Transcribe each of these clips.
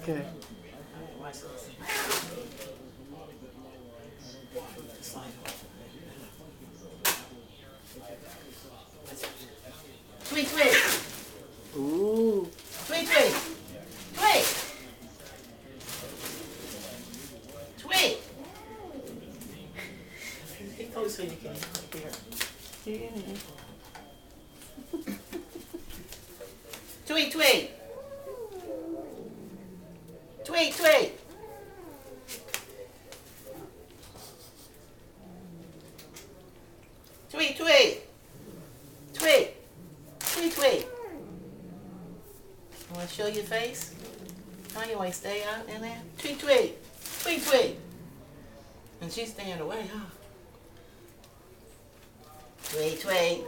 Okay. Watch this. Tweet, tweet. Ooh. Tweet, tweet. Tweet. Tweet. Get close so you can hear. Yeah. Tweet, tweet. Tweet, tweet. Tweet, tweet. Tweet. Tweet, tweet. You want to show your face? How you want to stay out in there? Tweet, tweet. Tweet, tweet. And she's staying away, huh? Tweet, tweet.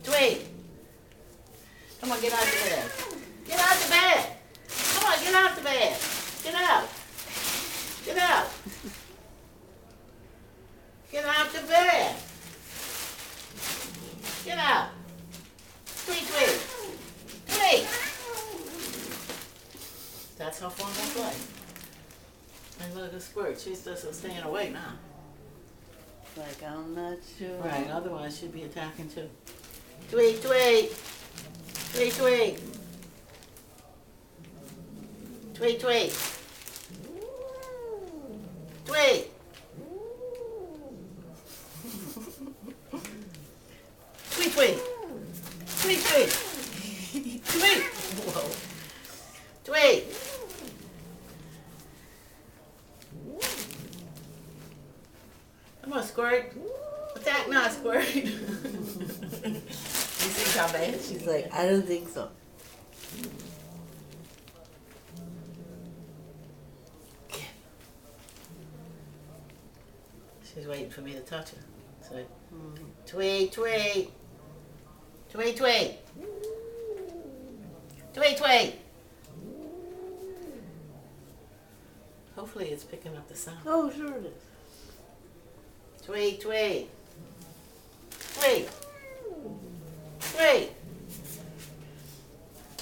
Tweet. Come on, get out the bed. Get out the bed. Come on, get out the bed. Get out. Get out. Get out the bed. Get out. Tweet, tweet. Tweet. That's how far I play. And look at the squirt. She's just staying away now. Like, I'm not sure. Right, otherwise she'd be attacking too. Tweet, tweet. Tweet, tweet. Tweet, tweet. Tweet. Tweet, tweet. Tweet, tweet. Tweet. Whoa. Tweet. Come on, Squirt. Attack now, Squirt. You see how bad She's like, I don't think so. She's waiting for me to touch her. So, tweet, tweet. Tweet, tweet. Tweet, tweet. Hopefully it's picking up the sound. Oh, sure it is. Tweet, tweet. Tweet. Tweet.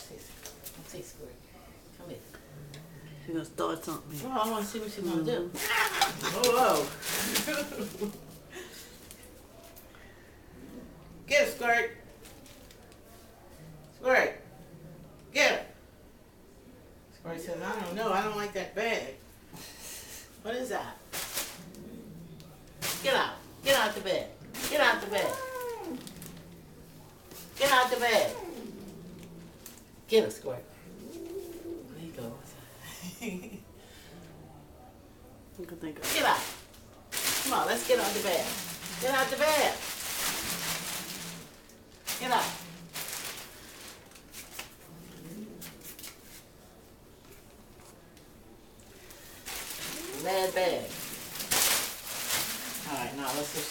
Let's see, Squirt. Come here. She's gonna start something. Oh, I want to see what she's going to do. Whoa. Get her, Squirt. Squirt. Get her. Squirt says, I don't know. I don't like that bag. What is that? Get out. Get out the bed. Get out the bed. Get out the bed. Get her, Squirt. There you go. Get out. Come on, let's get out the bed. Get out the bed. Get out. Bad bag. All right, now let's just